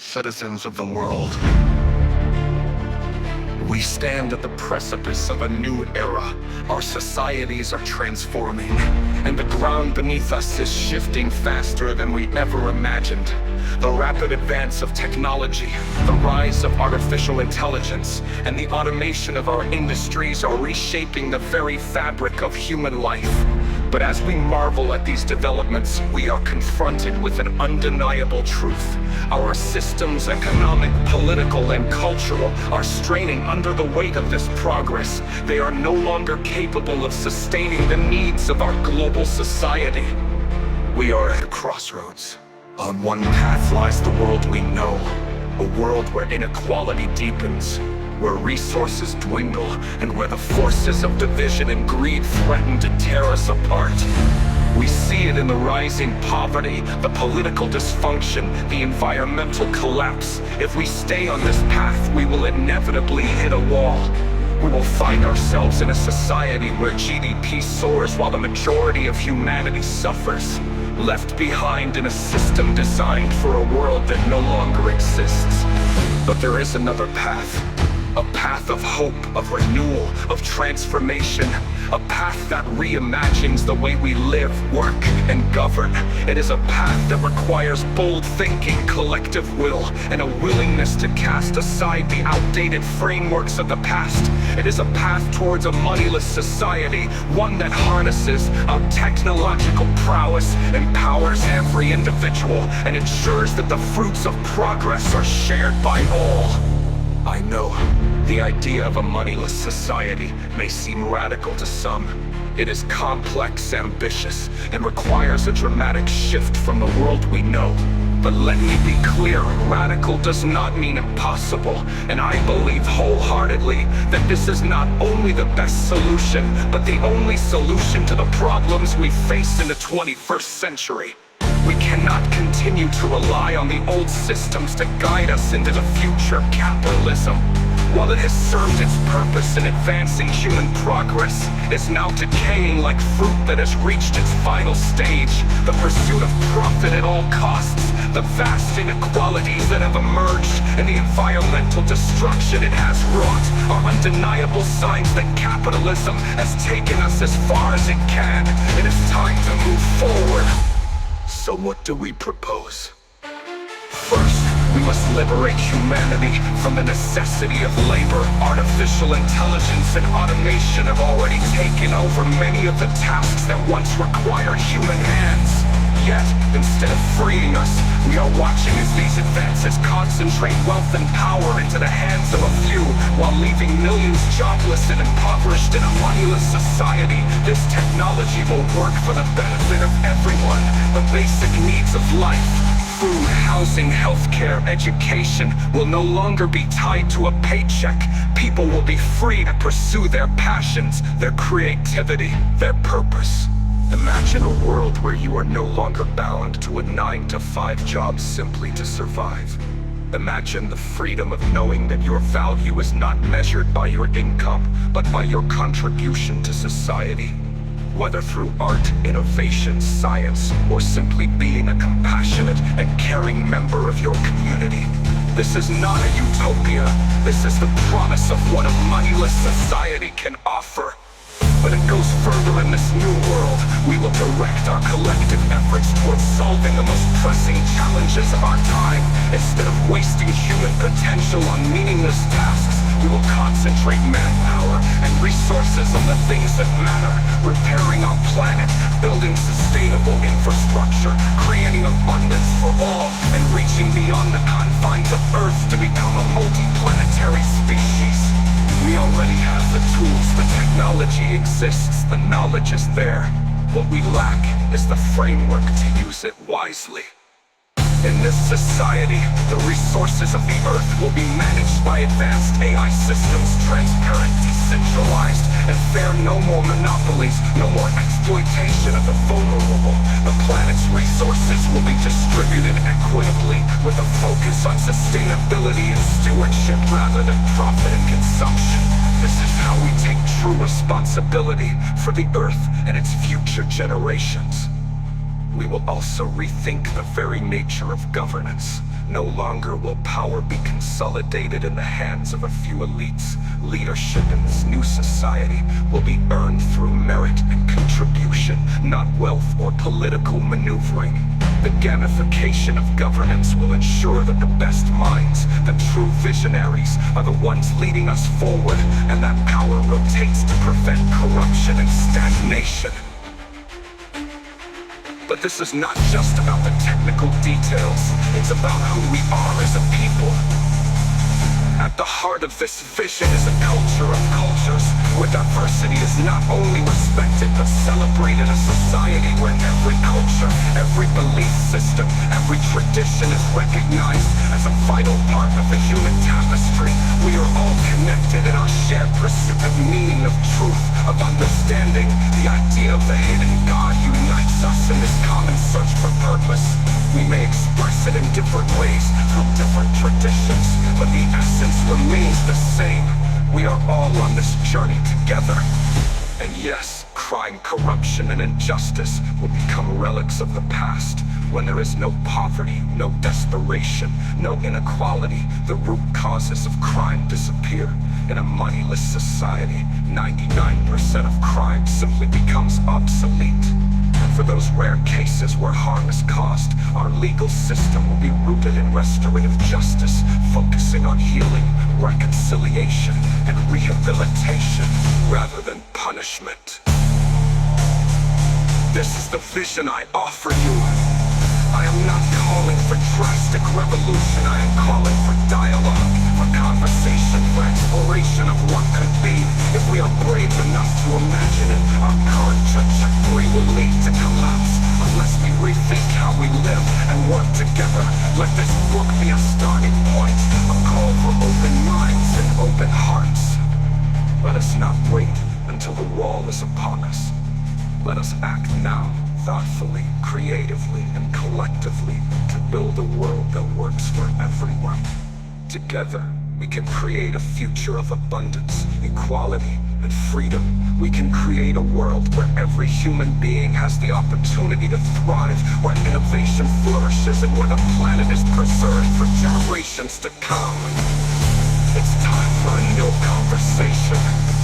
citizens of the world. We stand at the precipice of a new era. Our societies are transforming, and the ground beneath us is shifting faster than we ever imagined. The rapid advance of technology, the rise of artificial intelligence, and the automation of our industries are reshaping the very fabric of human life. But as we marvel at these developments, we are confronted with an undeniable truth. Our systems, economic, political, and cultural, are straining under the weight of this progress. They are no longer capable of sustaining the needs of our global society. We are at a crossroads. On one path lies the world we know, a world where inequality deepens, where resources dwindle, and where the forces of division and greed threaten to tear us apart. We see it in the rising poverty, the political dysfunction, the environmental collapse. If we stay on this path, we will inevitably hit a wall. We will find ourselves in a society where GDP soars while the majority of humanity suffers, left behind in a system designed for a world that no longer exists. But there is another path. A path of hope, of renewal, of transformation. A path that reimagines the way we live, work, and govern. It is a path that requires bold thinking, collective will, and a willingness to cast aside the outdated frameworks of the past. It is a path towards a moneyless society, one that harnesses our technological prowess, empowers every individual, and ensures that the fruits of progress are shared by all. I know, the idea of a moneyless society may seem radical to some. It is complex, ambitious, and requires a dramatic shift from the world we know. But let me be clear, radical does not mean impossible, and I believe wholeheartedly that this is not only the best solution, but the only solution to the problems we face in the 21st century. We cannot continue to rely on the old systems to guide us into the future of capitalism. While it has served its purpose in advancing human progress, it's now decaying like fruit that has reached its final stage. The pursuit of profit at all costs, the vast inequalities that have emerged, and the environmental destruction it has wrought are undeniable signs that capitalism has taken us as far as it can. It is time to move forward. So what do we propose? First, we must liberate humanity from the necessity of labor. Artificial intelligence and automation have already taken over many of the tasks that once required human hands. Yet, instead of freeing us, we are watching as these advances concentrate wealth and power into the hands of a few, while leaving millions jobless and impoverished in a moneyless society. This technology will work for the benefit of everyone. The basic needs of life, food, housing, healthcare, education, will no longer be tied to a paycheck. People will be free to pursue their passions, their creativity, their purpose. Imagine a world where you are no longer bound to a 9-to-5 job simply to survive. Imagine the freedom of knowing that your value is not measured by your income, but by your contribution to society. Whether through art, innovation, science, or simply being a compassionate and caring member of your community. This is not a utopia. This is the promise of what a moneyless society can offer. But it goes further. In this new world. We will direct our collective efforts towards solving the most pressing challenges of our time. Instead of wasting human potential on meaningless tasks, we will concentrate manpower and resources on the things that matter, repairing our planet, building sustainable infrastructure, creating abundance for all, and reaching beyond the confines of Earth to become a multi-planetary species. We already have the tools, the technology exists, the knowledge is there. What we lack is the framework to use it wisely. In this society, the resources of the Earth will be managed by advanced AI systems, transparent, decentralized, and fair. No more monopolies, no more exploitation of the vulnerable. The planet's resources will be distributed equitably, with a focus on sustainability and stewardship rather than profit and consumption. This is how we take true responsibility for the Earth and its future generations. We will also rethink the very nature of governance. No longer will power be consolidated in the hands of a few elites. Leadership in this new society will be earned through merit and contribution, not wealth or political maneuvering. The gamification of governance will ensure that the best minds, the true visionaries, are the ones leading us forward, and that power rotates to prevent corruption and stagnation. But this is not just about the technical details, it's about who we are as a people. At the heart of this vision is a culture of cultures, where diversity is not only respected but celebrated. A society where every culture, every belief system, every tradition is recognized as a vital part of the human tapestry. We are all connected in our shared pursuit of meaning, of truth, of understanding. The idea of the hidden God unites us in this common search for purpose. We may express it in different ways, through different traditions, but the essence remains the same. We are all on this journey together. And yes, crime, corruption, and injustice will become relics of the past. When there is no poverty, no desperation, no inequality, the root causes of crime disappear. In a moneyless society, 99% of crime simply becomes obsolete. And for those rare cases where harm is caused, our legal system will be rooted in restorative justice, focusing on healing, reconciliation, and rehabilitation rather than punishment. This is the vision I offer you. I am not calling for drastic revolution. I am calling for dialogue, for conversation, for exploration of what could be. If we are brave enough to imagine it, our current trajectory will lead to collapse unless we rethink how we live and work together. Let this book be a starting point, a call for open minds and open hearts. Let us not wait until the wall is upon us. Let us act now, thoughtfully, creatively, and collectively, to build a world that works for everyone. Together, we can create a future of abundance, equality, and freedom. We can create a world where every human being has the opportunity to thrive, where innovation flourishes, and where the planet is preserved for generations to come. It's time for a new conversation.